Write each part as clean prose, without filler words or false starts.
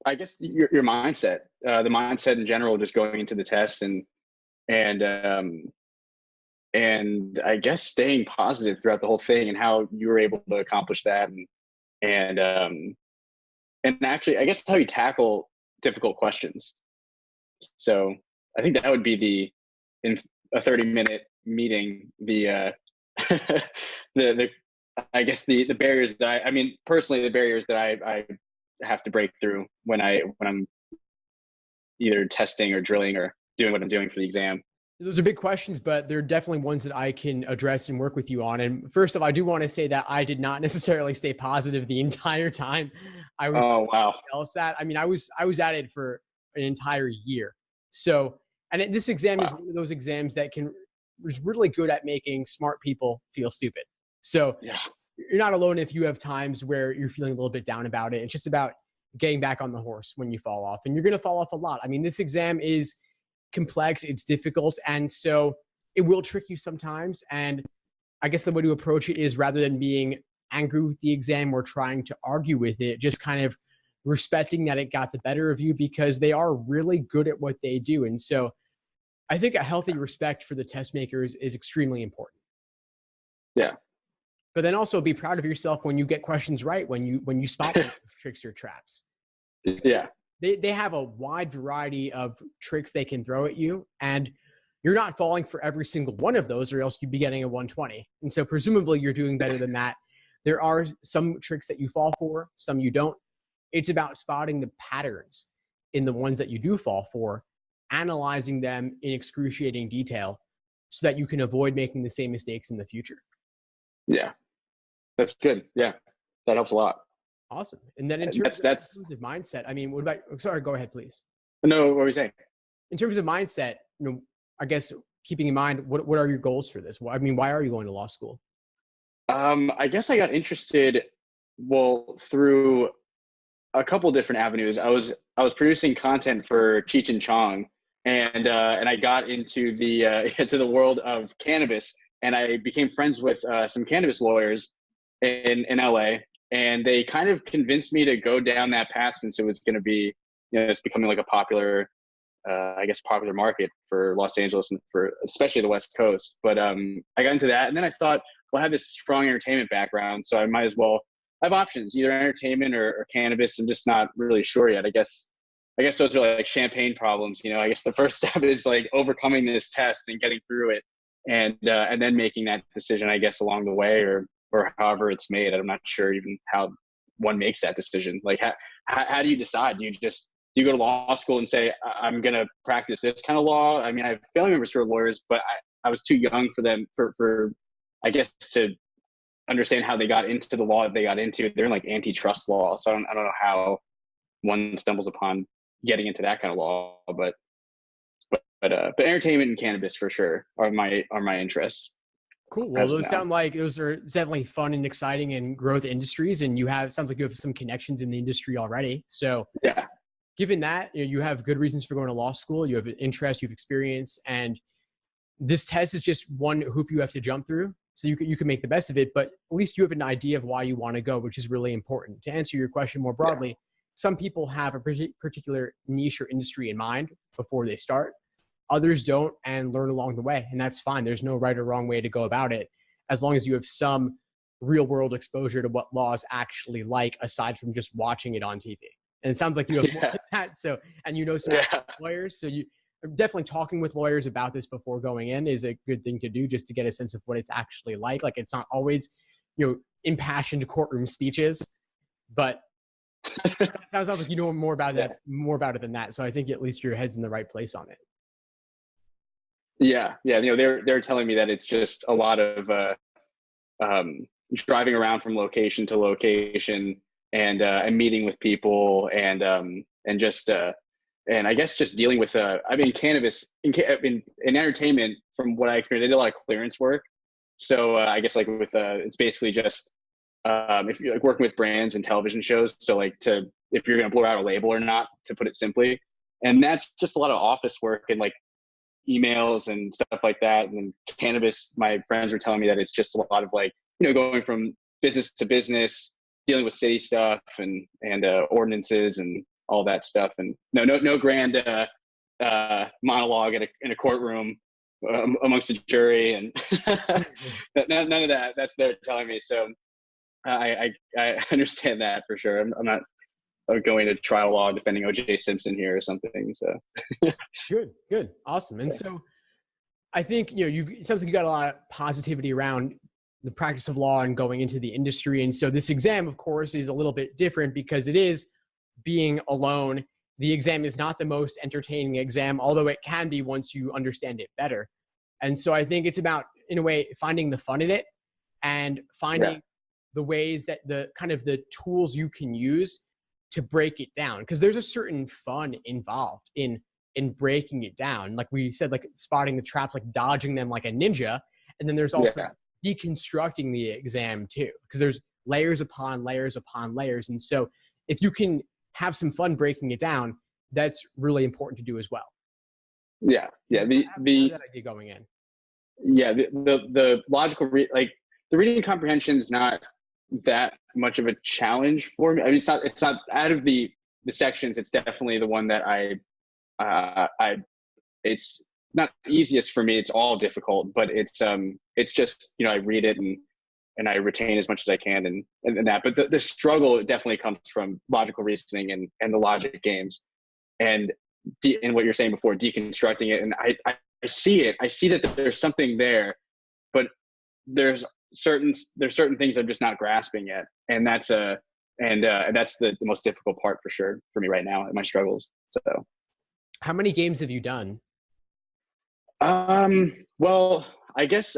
I guess your mindset, the mindset in general, just going into the test and and I guess staying positive throughout the whole thing and how you were able to accomplish that and and actually I guess how you tackle difficult questions. So I think that would be in a 30-minute meeting, the I guess the barriers that I mean personally the barriers that I have to break through when I'm either testing or drilling or doing what I'm doing for the exam. Those are big questions, but they're definitely ones that I can address and work with you on. And first off, I do want to say that I did not necessarily stay positive the entire time I was LSAT. I mean, I was at it for an entire year. So, and this exam is one of those exams that is really good at making smart people feel stupid. So you're not alone if you have times where you're feeling a little bit down about it. It's just about getting back on the horse when you fall off, and you're going to fall off a lot. I mean, this exam is complex, it's difficult, and so it will trick you sometimes. And I guess the way to approach it is, rather than being angry with the exam or trying to argue with it, just kind of respecting that it got the better of you, because they are really good at what they do. And so I think a healthy respect for the test makers is extremely important. Yeah. But then also be proud of yourself when you get questions right, when you spot those tricks or traps. Yeah. They have a wide variety of tricks they can throw at you, and you're not falling for every single one of those, or else you'd be getting a 120. And so presumably you're doing better than that. There are some tricks that you fall for, some you don't. It's about spotting the patterns in the ones that you do fall for, analyzing them in excruciating detail so that you can avoid making the same mistakes in the future. Yeah, that's good. Yeah, that helps a lot. Awesome. And then in terms of mindset, I mean, sorry, go ahead, please. No, what were you saying? In terms of mindset, I guess keeping in mind, what are your goals for this? I mean, why are you going to law school? I guess I got interested, through a couple different avenues. I was producing content for Cheech and Chong, and I got into the world of cannabis, and I became friends with some cannabis lawyers in LA, and they kind of convinced me to go down that path, since it was going to be, it's becoming like a popular market for Los Angeles and for especially the West Coast. But I got into that, and then I thought, well, I have this strong entertainment background, so I might as well have options, either entertainment or cannabis. I'm just not really sure yet. I guess those are like champagne problems. I guess the first step is like overcoming this test and getting through it, and then making that decision, I guess, along the way, or however it's made. I'm not sure even how one makes that decision. Like, how do you decide? Do you go to law school and say, I'm going to practice this kind of law? I mean, I have family members who are lawyers, but I was too young for them for I guess, to understand how they got into the law that they got into. They're in like antitrust law. So I don't know how one stumbles upon getting into that kind of law, but entertainment and cannabis for sure are my interests. Cool. Well, those are definitely fun and exciting and growth industries, and sounds like you have some connections in the industry already. So yeah, given that, you have good reasons for going to law school, you have an interest, you have experience, and this test is just one hoop you have to jump through. So you can make the best of it, but at least you have an idea of why you want to go, which is really important. To answer your question more broadly, some people have a particular niche or industry in mind before they start. Others don't, and learn along the way. And that's fine. There's no right or wrong way to go about it, as long as you have some real world exposure to what law is actually like, aside from just watching it on TV. And it sounds like you have more than that. So, and some lawyers. So definitely talking with lawyers about this before going in is a good thing to do, just to get a sense of what it's actually like. Like, it's not always, impassioned courtroom speeches, but it sounds like you know more about it than that. So I think at least your head's in the right place on it. Yeah. They're telling me that it's just a lot of driving around from location to location and meeting with people and I guess just dealing with cannabis in entertainment. From what I experienced, I did a lot of clearance work. So I guess like with it's basically just if you're like working with brands and television shows. So like if you're gonna blow out a label or not, to put it simply, and that's just a lot of office work and like emails and stuff like that. And then cannabis, my friends were telling me that it's just a lot of like, going from business to business, dealing with city stuff and ordinances and all that stuff. And no grand monologue in a courtroom amongst the jury, and none of that. That's they're telling me. So I understand that for sure. I'm not going to trial law defending O.J. Simpson here or something. So good, awesome. And so I think it sounds like you got a lot of positivity around the practice of law and going into the industry. And so this exam, of course, is a little bit different because it is being alone. The exam is not the most entertaining exam, although it can be once you understand it better. And so I think it's about, in a way, finding the fun in it and finding the ways that the kind of the tools you can use to break it down. Because there's a certain fun involved in breaking it down. Like we said, like spotting the traps, like dodging them like a ninja. And then there's also deconstructing the exam too, because there's layers upon layers upon layers. And so if you can have some fun breaking it down, that's really important to do as well. Yeah. The that idea going in. Yeah. The logical, like the reading comprehension is not that much of a challenge for me. I mean, it's not out of the sections. It's definitely the one that it's not easiest for me. It's all difficult, but it's just, I read it and I retain as much as I can and that, but the struggle definitely comes from logical reasoning and the logic games and what you're saying before, deconstructing it. And I see it. I see that there's something there, but there's certain things I'm just not grasping yet. And that's the most difficult part for sure for me right now in my struggles. So how many games have you done? Well, I guess,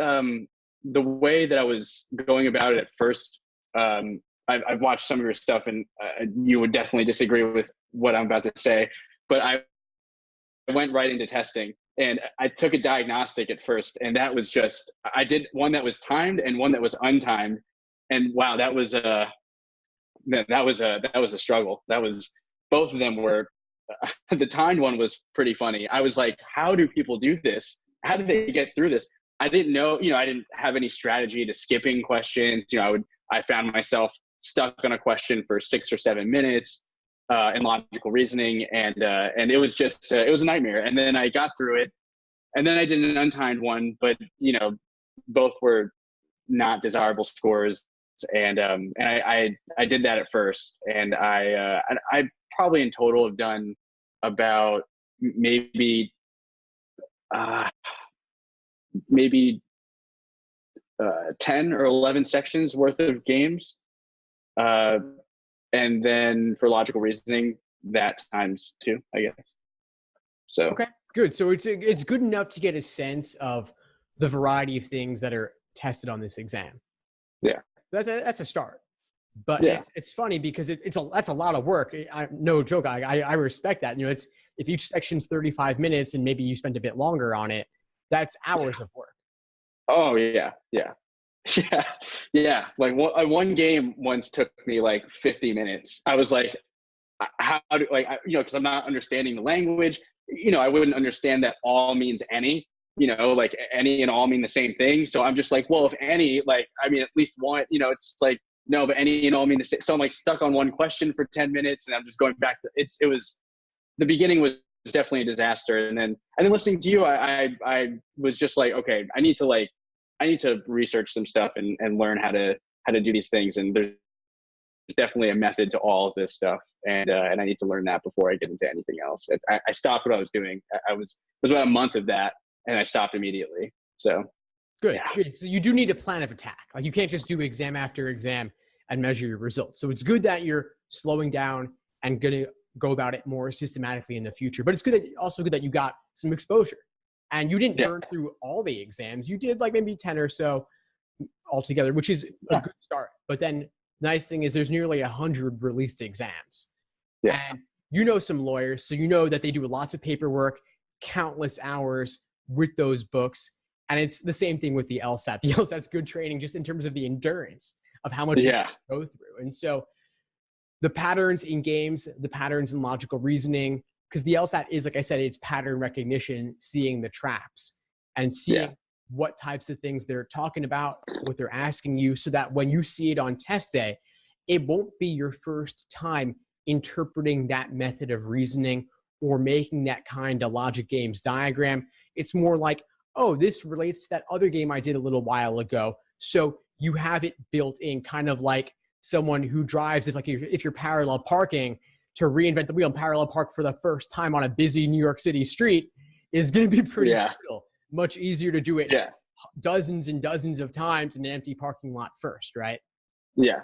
the way that I was going about it at first, I've watched some of your stuff and you would definitely disagree with what I'm about to say, but I went right into testing and I took a diagnostic at first. And that was just, I did one that was timed and one that was untimed. And wow, that was a struggle. Both of them were, the timed one was pretty funny. I was like, how do people do this? How did they get through this? I didn't know, I didn't have any strategy to skipping questions. I found myself stuck on a question for 6 or 7 minutes in logical reasoning. And it was just, it was a nightmare. And then I got through it and then I did an untimed one, but both were not desirable scores. And I did that at first. And I probably in total have done about maybe 10 or 11 sections worth of games. And then for logical reasoning, that times 2, I guess. So. Okay, good. So it's good enough to get a sense of the variety of things that are tested on this exam. Yeah. That's a start. But it's funny because that's a lot of work. No joke. I respect that. It's, if each section's 35 minutes and maybe you spent a bit longer on it, that's hours of work. Oh yeah. Like one game once took me like 50 minutes. I was like, how do because I'm not understanding the language. I wouldn't understand that all means any. Like any and all mean the same thing. So I'm just like, well, if any, like, I mean, at least one. It's like, no, but any and all mean the same. So I'm like stuck on one question for 10 minutes, and I'm just going back to it. It was, the beginning was definitely a disaster, and then listening to you, I was just like, okay, I need to research some stuff and learn how to do these things. And there's definitely a method to all of this stuff, and I need to learn that before I get into anything else. I stopped what I was doing. It was about a month of that, and I stopped immediately. So. Good. So you do need a plan of attack. Like you can't just do exam after exam and measure your results. So it's good that you're slowing down and going to go about it more systematically in the future. But it's also good that you got some exposure and you didn't burn through all the exams. You did like maybe 10 or so altogether, which is a good start. But then nice thing is there's nearly 100 released exams. Yeah. And some lawyers, so that they do lots of paperwork, countless hours with those books. And it's the same thing with the LSAT. The LSAT's good training just in terms of the endurance of how much you go through. And so the patterns in games, the patterns in logical reasoning, because the LSAT is, like I said, it's pattern recognition, seeing the traps and seeing what types of things they're talking about, what they're asking you, so that when you see it on test day, it won't be your first time interpreting that method of reasoning or making that kind of logic games diagram. It's more like, oh, this relates to that other game I did a little while ago. So you have it built in, kind of like someone who drives, if you're parallel parking, to reinvent the wheel and parallel park for the first time on a busy New York City street is going to be pretty brutal. Much easier to do it dozens and dozens of times in an empty parking lot first, right? Yeah.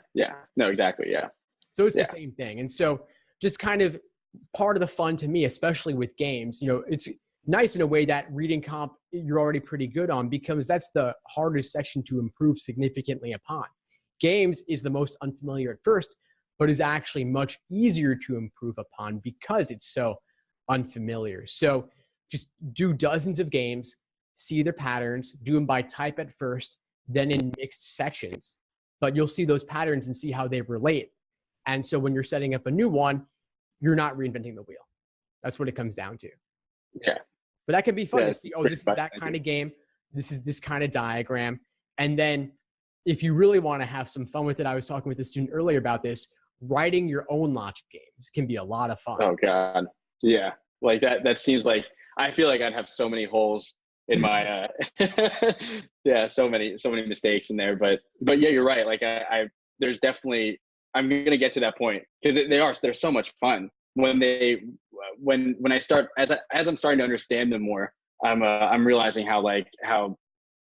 No, exactly. Yeah. So it's the same thing. And so just kind of part of the fun to me, especially with games, it's nice in a way that reading comp you're already pretty good on, because that's the hardest section to improve significantly upon. Games is the most unfamiliar at first, but is actually much easier to improve upon because it's so unfamiliar. So just do dozens of games, see their patterns, do them by type at first, then in mixed sections. But you'll see those patterns and see how they relate. And so when you're setting up a new one, you're not reinventing the wheel. That's what it comes down to. Yeah. But that can be fun to see, oh, this is that kind of game. This is this kind of diagram. And then if you really want to have some fun with it, I was talking with a student earlier about this, writing your own logic games can be a lot of fun. Oh God. Yeah. Like that seems like, I feel like I'd have so many holes in my, so many mistakes in there, but yeah, you're right. Like there's definitely, I'm going to get to that point because they're so much fun when I start, as I'm starting to understand them more, I'm realizing how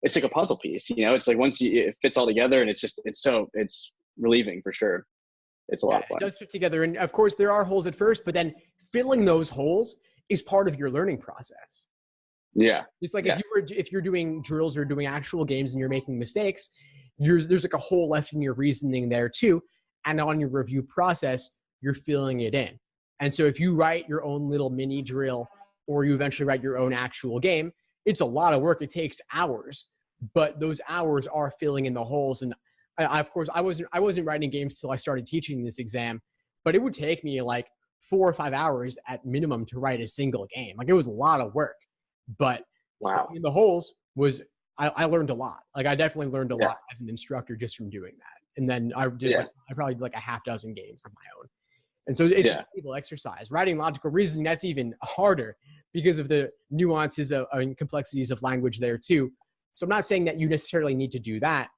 it's like a puzzle piece, it's like once it fits all together, and it's relieving for sure. It's a lot of fun. It does fit together. And of course there are holes at first, but then filling those holes is part of your learning process. Yeah. It's like if you're doing drills or doing actual games and you're making mistakes, there's like a hole left in your reasoning there too. And on your review process, you're filling it in. And so if you write your own little mini drill or you eventually write your own actual game, it's a lot of work. It takes hours, but those hours are filling in the holes. And of course, I wasn't writing games till I started teaching this exam, but it would take me like 4 or 5 hours at minimum to write a single game. Like it was a lot of work, but in the holes I learned a lot. Like I definitely learned a lot as an instructor just from doing that. And then I probably did like a half dozen games of my own. And so it's a valuable exercise. Writing logical reasoning, that's even harder because of the nuances and complexities of language there too. So I'm not saying that you necessarily need to do that,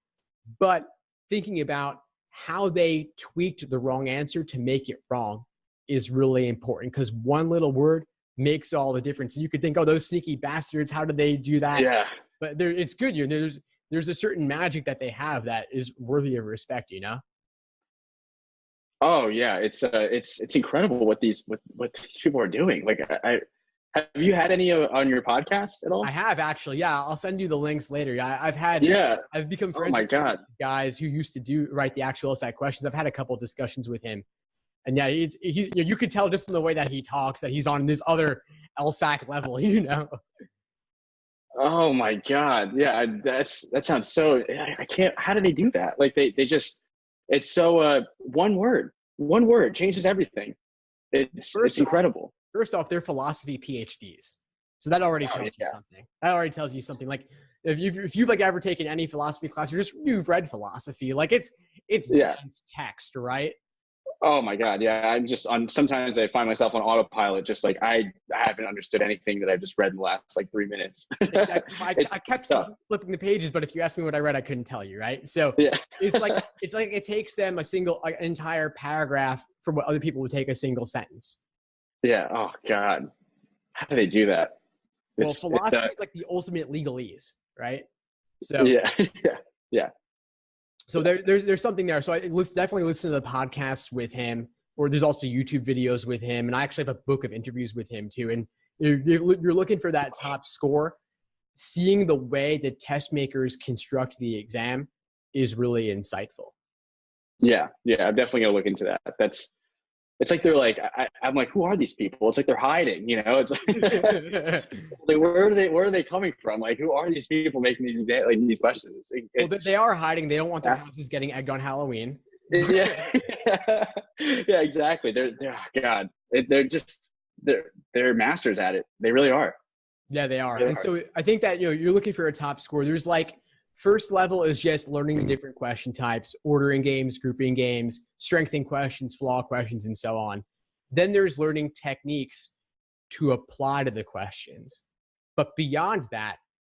but thinking about how they tweaked the wrong answer to make it wrong is really important, because one little word makes all the difference. And you could think, oh, those sneaky bastards, how did they do that? Yeah. But it's good. There's a certain magic that they have that is worthy of respect, Oh yeah, it's incredible what these people are doing. Like, have you had any on your podcast at all? I have actually. Yeah, I'll send you the links later. I've become friends with guys who used to write the actual LSAT questions. I've had a couple of discussions with him, and you could tell just in the way that he talks that he's on this other LSAT level. Oh my God, yeah, that sounds so. I can't. How do they do that? Like they just. It's so one word changes everything. It's incredible. First off, they're philosophy PhDs, so that already tells you something. That already tells you something. Like if you've like ever taken any philosophy class, you've read philosophy. Like it's dense text, right? Oh my God, yeah. I'm just sometimes I find myself on autopilot, just like I haven't understood anything that I've just read in the last like 3 minutes. Exactly. I kept flipping the pages, but if you asked me what I read, I couldn't tell you, right? So it's like it takes them an entire paragraph for what other people would take a single sentence. Yeah. Oh God, how do they do that? Well, philosophy is like the ultimate legalese, right? So yeah. So there's something there. So I definitely listen to the podcasts with him, or there's also YouTube videos with him. And I actually have a book of interviews with him too. And you're looking for that top score. Seeing the way the test makers construct the exam is really insightful. Yeah. I'm definitely going to look into that. It's like they're like, I'm like, who are these people? It's like they're hiding, It's like, where are they coming from? Like, who are these people making these questions? They are hiding. They don't want their houses getting egged on Halloween. Yeah, exactly. They're masters at it. They really are. Yeah, they are. And so I think that, you're looking for a top score. There's like First level is just learning the different question types, ordering games, grouping games, strengthening questions, flaw questions, and so on. Then there's learning techniques to apply to the questions. But beyond that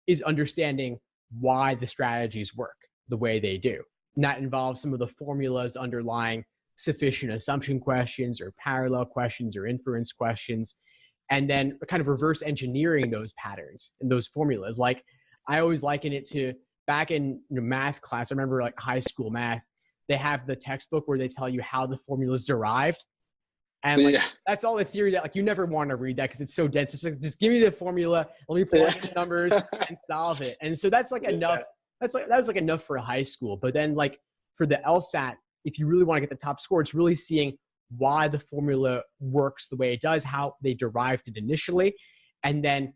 is understanding why the strategies work the way they do. And that involves some of the formulas underlying sufficient assumption questions or parallel questions or inference questions, and then kind of reverse engineering those patterns and those formulas. Like I always liken it to back in math class. I remember like high school math, they have the textbook where they tell you how the formula is derived. And like, that's all the theory that like you never want to read that because it's so dense. It's like, just give me the formula, let me plug in the numbers and solve it. And so that's like enough. That was like enough for high school. But then like for the LSAT, if you really want to get the top score, it's really seeing why the formula works the way it does, how they derived it initially, and then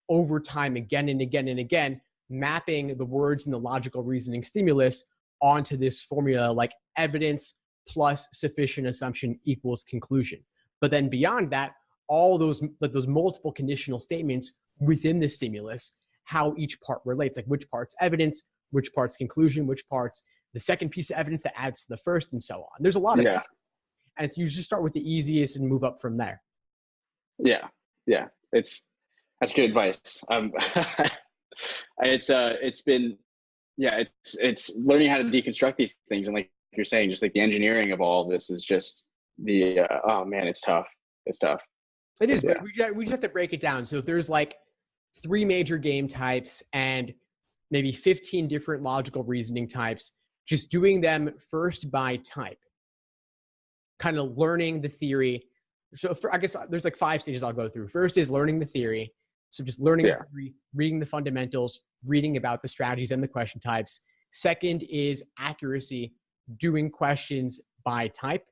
over time, again and again and again, mapping the words and the logical reasoning stimulus onto this formula, like evidence plus sufficient assumption equals conclusion. But then beyond that, all those multiple conditional statements within the stimulus, how each part relates, like which part's evidence, which part's conclusion, which part's the second piece of evidence that adds to the first, and so on. There's a lot of that. And so you just start with the easiest and move up from there. Yeah. That's good advice. It's been learning how to deconstruct these things, and like you're saying, just like the engineering of all of this is just oh man, it's tough. It's tough. It is, but we just have to break it down. So if there's like 3 major game types and maybe 15 different logical reasoning types, just doing them first by type, kind of learning the theory. So I guess there's like 5 stages I'll go through. First is learning the theory. So just learning the theory, reading the fundamentals, reading about the strategies and the question types. Second is accuracy, doing questions by type,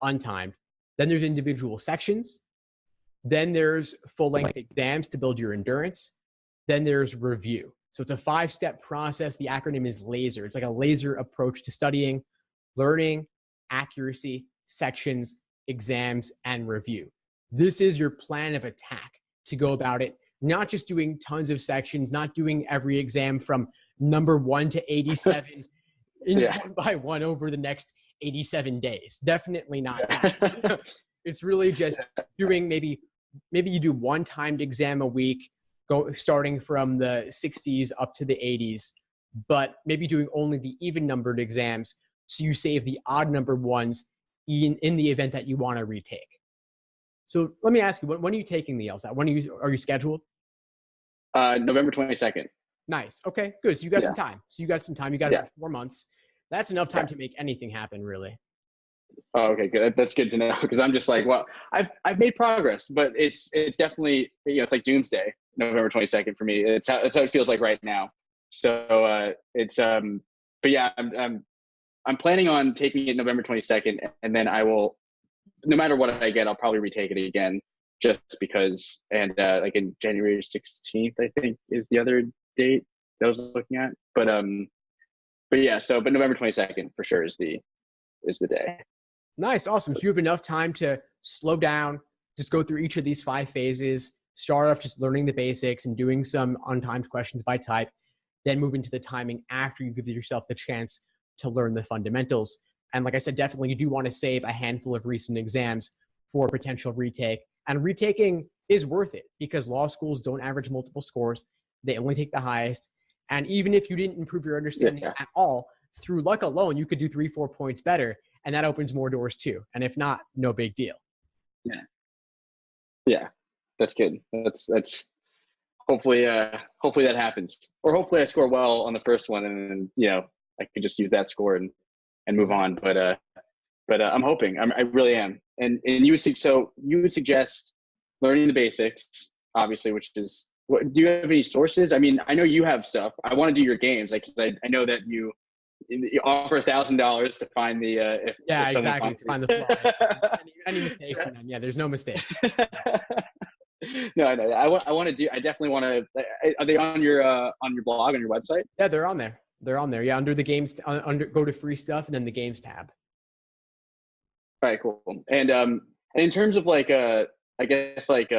untimed. Then there's individual sections. Then there's full-length exams to build your endurance. Then there's review. So it's a 5-step process. The acronym is LASER. It's like a laser approach to studying, learning, accuracy, sections, exams, and review. This is your plan of attack to go about it, not just doing tons of sections, not doing every exam from number 1 to 87 one by one over the next 87 days. Definitely not that. It's really just doing maybe you do 1 timed exam a week, starting from the 60s up to the 80s, but maybe doing only the even numbered exams so you save the odd numbered ones in the event that you want to retake. So let me ask you, when are you taking the LSAT? Are you scheduled? November 22nd. Nice. Okay, good. So you got some time. You got about 4 months. That's enough time to make anything happen, really. Oh, okay, good. That's good to know, because I'm just like, well, I've made progress, but it's definitely, it's like doomsday, November 22nd for me. It's how it feels like right now. So but yeah, I'm planning on taking it November 22nd, and then I will, no matter what I get, I'll probably retake it again, just because. And like in January 16th, I think is the other date that I was looking at. But yeah, but November 22nd for sure is the day. Nice, awesome. So you have enough time to slow down, just go through each of these 5 phases, start off just learning the basics and doing some untimed questions by type, then move into the timing after you give yourself the chance to learn the fundamentals. And like I said, definitely you do want to save a handful of recent exams for potential retake. And retaking is worth it because law schools don't average multiple scores. They only take the highest. And even if you didn't improve your understanding at all, through luck alone, you could do 3-4 points better. And that opens more doors too. And if not, no big deal. Yeah, that's good. That's hopefully that happens. Or hopefully I score well on the first one, and then, I could just use that score and move on. But I'm hoping. I really am. And you would suggest learning the basics, obviously, which is, do you have any sources? I mean, I know you have stuff. I want to do your games, like, 'cause I know that you offer $1,000 to find the if exactly, to find the flaw. any mistakes in them. Yeah, there's no mistake. No, I want to do. I definitely want to. Are they on your blog, on your website? Yeah, they're on there. Yeah, under the games, go to free stuff and then the games tab. All right, cool. And in terms of like I guess like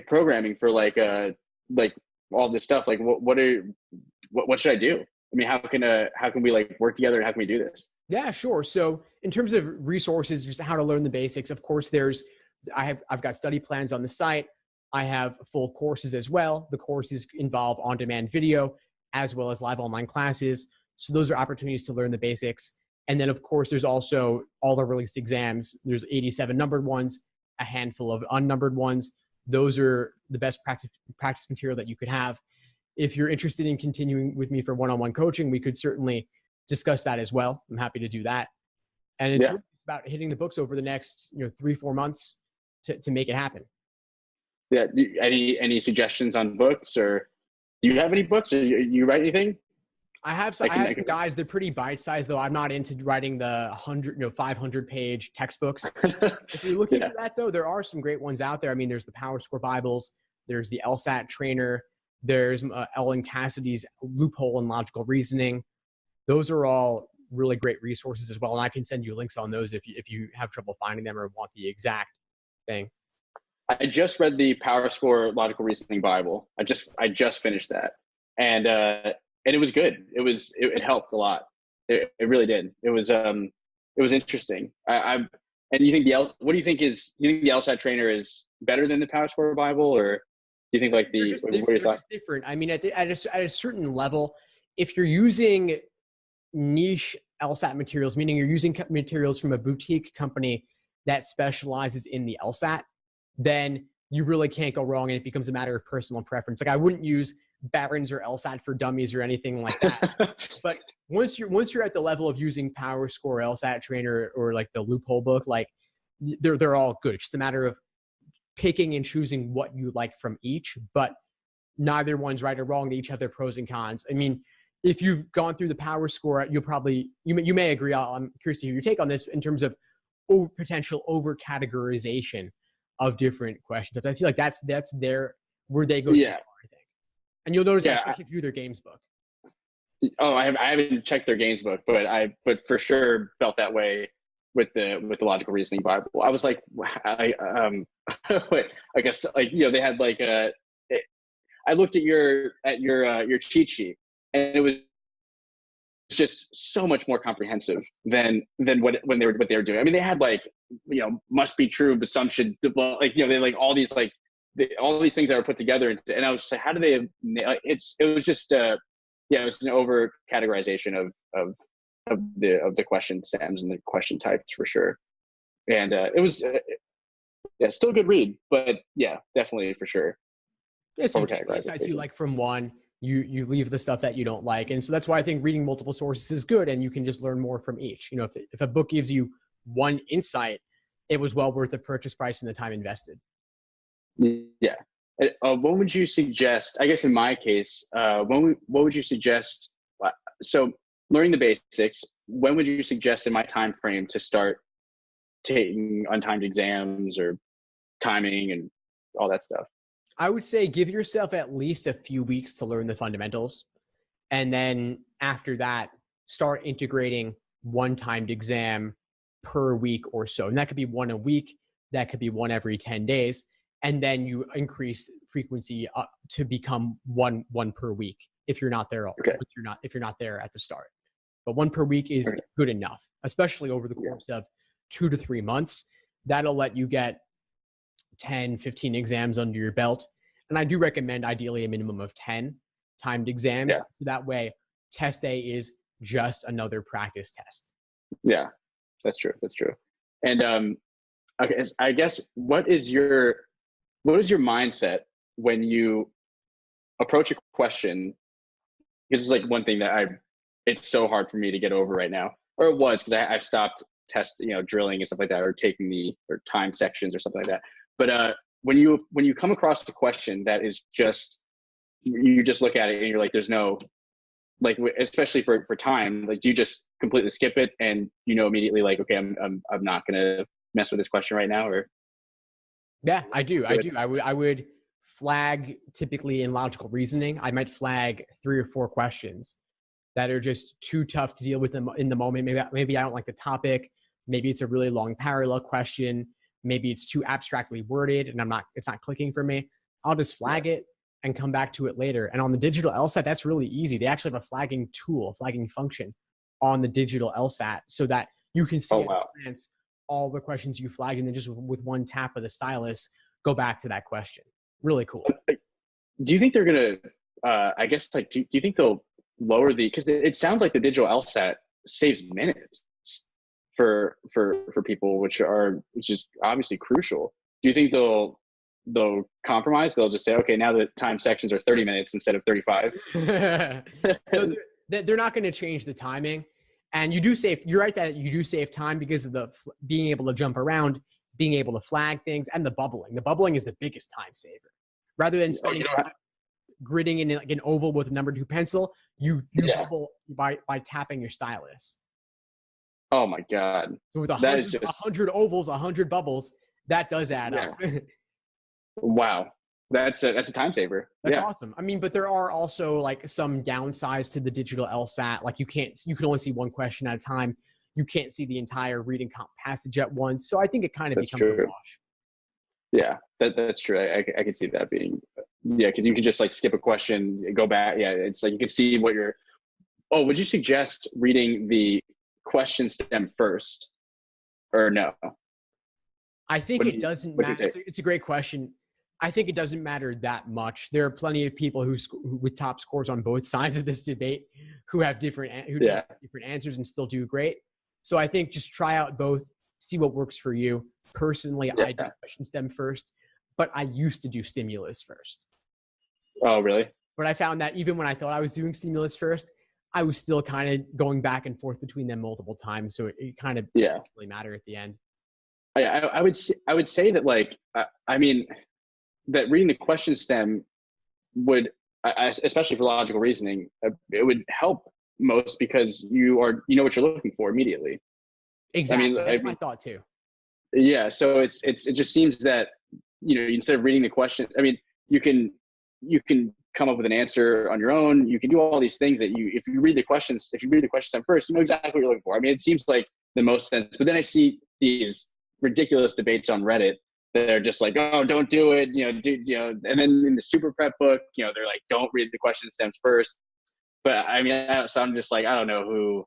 programming for like all this stuff, like what should I do? I mean, how can we like work together? How can we do this? Yeah, sure. So in terms of resources, just how to learn the basics, of course, I've got study plans on the site. I have full courses as well. The courses involve on-demand video as well as live online classes. So those are opportunities to learn the basics. And then, of course, there's also all the released exams. There's 87 numbered ones, a handful of unnumbered ones. Those are the best practice material that you could have. If you're interested in continuing with me for one-on-one coaching, we could certainly discuss that as well. I'm happy to do that. And it's really about hitting the books over the next 3-4 months to make it happen. Yeah. Any suggestions on books, or do you have any books, or you write anything? I have some guys. They're pretty bite-sized, though. I'm not into writing the 500-page textbooks. If you're looking for that, though, there are some great ones out there. I mean, there's the Power Score Bibles. There's the LSAT Trainer. There's Ellen Cassidy's Loophole in Logical Reasoning. Those are all really great resources as well. And I can send you links on those if you have trouble finding them or want the exact thing. I just read the Power Score Logical Reasoning Bible. I just finished that. And it was good. It helped a lot. It really did. It was interesting. And you think what do you think the LSAT Trainer is better than the Power Score Bible, or do you think like what are your thoughts? Different. I mean, at a certain level, if you're using niche LSAT materials, meaning you're using materials from a boutique company that specializes in the LSAT, then you really can't go wrong, and it becomes a matter of personal preference. Like I wouldn't use Barron's or LSAT for Dummies or anything like that. But once you're at the level of using Power Score, LSAT Trainer, or like the Loophole book, like they're all good. It's just a matter of picking and choosing what you like from each, but neither one's right or wrong. They each have their pros and cons. I mean, if you've gone through the Power Score, you may agree. I'm curious to hear your take on this in terms of potential over categorization of different questions. I feel like that's where they go. Yeah. I think, and you'll notice that especially if you do their games book. Oh, I haven't checked their games book, but for sure felt that way with the Logical Reasoning Bible. I was like, I guess like they had like I looked at your cheat sheet, and it was just so much more comprehensive than what they were doing. I mean, they had like must be true, assumption, like they like all these like all these things that were put together, and I was just like, how do they? It was just it was an over categorization of the question stems and the question types for sure, and it was still a good read, but definitely for sure. Yeah, so insights you like from one, you leave the stuff that you don't like, and so that's why I think reading multiple sources is good, and you can just learn more from each. If a book gives you one insight, it was well worth the purchase price and the time invested. Yeah. What would you suggest? I guess in my case, what would you suggest? So learning the basics. When would you suggest in my time frame to start taking untimed exams or timing and all that stuff? I would say give yourself at least a few weeks to learn the fundamentals. And then after that, start integrating one timed exam per week or so. And that could be one a week. That could be one every 10 days. And then you increase frequency up to become one per week if you're not there. Okay. If you're not there at the start. But one per week is good enough, especially over the course of 2 to 3 months. That'll let you get 10, 15 exams under your belt. And I do recommend ideally a minimum of 10 timed exams. Yeah. That way, test day is just another practice test. Yeah, that's true. That's true. And okay, I guess what is your mindset when you approach a question? This is like one thing that it's so hard for me to get over right now, or it was, because I've stopped drilling and stuff like that, or taking or time sections or something like that. But when you come across a question that is just, you just look at it and you're like, there's no, like, especially for time, like, do you just completely skip it and immediately like, okay, I'm not gonna mess with this question right now? Or yeah, I do. I would flag, typically in logical reasoning, I might flag 3 or 4 questions that are just too tough to deal with in the moment. Maybe I don't like the topic. Maybe it's a really long parallel question. Maybe it's too abstractly worded and it's not clicking for me. I'll just flag it and come back to it later. And on the digital LSAT, that's really easy. They actually have a flagging tool, a flagging function on the digital LSAT so that you can see Oh, at wow. a glance all the questions you flagged, and then just with one tap of the stylus, go back to that question. Really cool. Do you think they're going to, I guess, like, do you think they'll lower because it sounds like the digital LSAT saves minutes for people, which is obviously crucial. Do you think they'll compromise? They'll just say, okay, now the time sections are 30 minutes instead of 35. No, they're not going to change the timing. And you're right that you do save time because of the being able to jump around, being able to flag things, and the bubbling. The bubbling is the biggest time saver. Rather than spending gridding in like an oval with a number 2 pencil, you bubble by tapping your stylus. Oh my God. So with 100 ovals, 100 bubbles, that does add up. Wow. That's a time saver. That's awesome. I mean, but there are also like some downsides to the digital LSAT. Like you can only see one question at a time. You can't see the entire reading comp passage at once. So I think it kind of becomes a wash. Yeah, that's true. I can see that being, because you can just like skip a question, go back. Yeah, it's like you can see what you're. Oh, would you suggest reading the question stem first, or no? I think it doesn't matter. It's a great question. I think it doesn't matter that much. There are plenty of people who with top scores on both sides of this debate who have different answers and still do great. So I think just try out both, see what works for you. Personally, I do question stem first, but I used to do stimulus first. Oh, really? But I found that even when I thought I was doing stimulus first, I was still kind of going back and forth between them multiple times. So it kind of didn't really matter at the end. I would say that, like, I mean, that reading the question stem would, especially for logical reasoning, it would help most because you know what you're looking for immediately. Exactly. That's my thought too. Yeah. So it just seems that, instead of reading the question, I mean, you can come up with an answer on your own. You can do all these things if you read the question stem first, you know exactly what you're looking for. I mean, it seems like the most sense, but then I see these ridiculous debates on Reddit that are just like, oh, don't do it, and then in the super prep book, they're like, don't read the question stems first. But I mean, so I'm just like, I don't know who.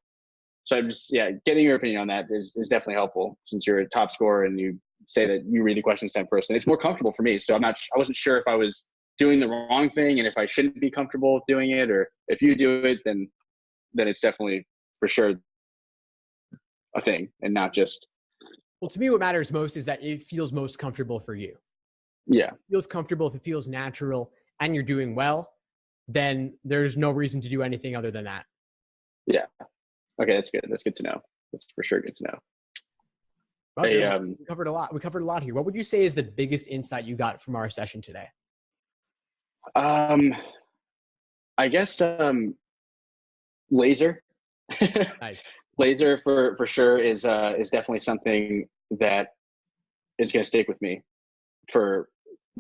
So I'm just, getting your opinion on that is definitely helpful since you're a top scorer and you say that you read the question stem first, and it's more comfortable for me. So I wasn't sure if I was doing the wrong thing and if I shouldn't be comfortable doing it, or if you do it, then it's definitely for sure a thing and not just. Well, to me, what matters most is that it feels most comfortable for you. Yeah. If it feels comfortable, if it feels natural and you're doing well, then there's no reason to do anything other than that. Yeah. Okay. That's good. That's good to know. That's for sure good to know. Well, we covered a lot. We covered a lot here. What would you say is the biggest insight you got from our session today? I guess, laser. Nice. Laser for sure is definitely something that is going to stick with me for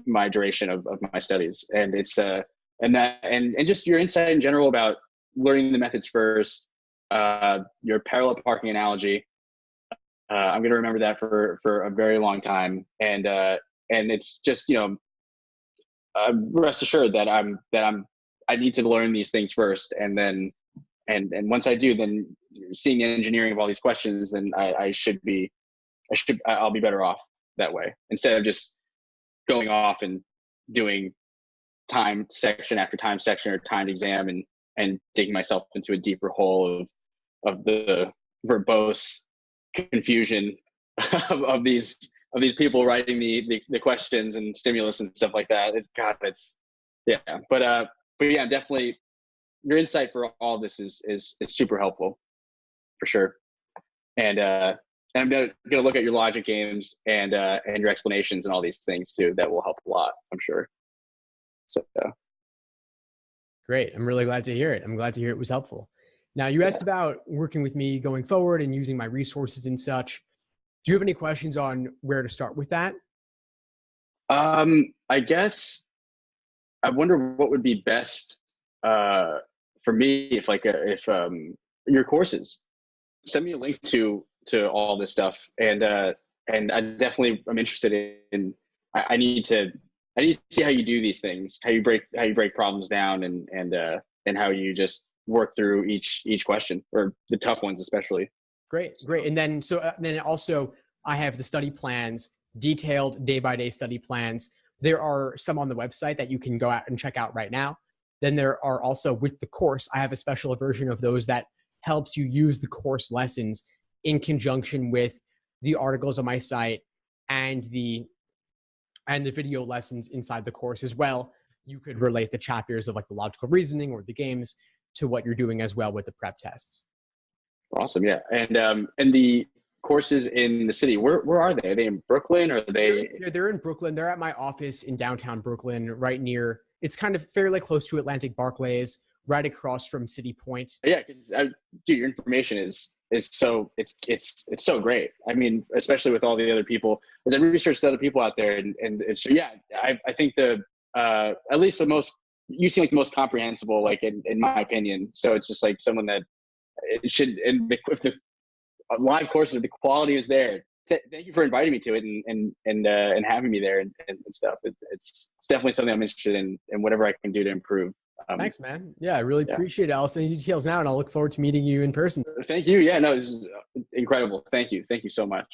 my duration of my studies. And it's and just your insight in general about learning the methods first, your parallel parking analogy. I'm going to remember that for a very long time. And it's just, rest assured that I need to learn these things first. And then, and once I do, then seeing the engineering of all these questions, then I'll be better off that way instead of just going off and doing time section after time section or timed exam and digging myself into a deeper hole of the verbose confusion of these people writing the questions and stimulus and stuff like that. But yeah, definitely your insight for all of this is super helpful for sure. And I'm gonna look at your logic games and your explanations and all these things too. That will help a lot, I'm sure. So great. I'm really glad to hear it. I'm glad to hear it was helpful. Now, you asked about working with me going forward and using my resources and such. Do you have any questions on where to start with that? I guess I wonder what would be best for me if your courses. Send me a link to all this stuff, and I definitely am interested in. I need to I need to see how you do these things, how you break problems down, and how you just work through each question, or the tough ones especially. Great. And then then also I have the study plans, detailed day-by-day study plans. There are some on the website that you can go out and check out right now. Then there are also, with the course, I have a special version of those that helps you use the course lessons in conjunction with the articles on my site and the video lessons inside the course as well. You could relate the chapters of like the logical reasoning or the games to what you're doing as well with the prep tests. Awesome. Yeah. And the courses in the city, where are they? Are they in Brooklyn, or are they? They're in Brooklyn. They're at my office in downtown Brooklyn, right near, it's kind of fairly close to Atlantic Barclays, right across from City Point. Yeah. Cause dude, your information is so, it's so great. I mean, especially with all the other people, as I researched the other people out there, and it's, yeah, I think at least you seem like the most comprehensible, like in my opinion. So it's just like someone that it should, and if the live courses, the quality is there. Thank you for inviting me to it and having me there and stuff. It's definitely something I'm interested in, and whatever I can do to improve. Thanks, man. Yeah, I really appreciate it. I'll send you details now, and I'll look forward to meeting you in person. Thank you. Yeah, no, this is incredible. Thank you. Thank you so much.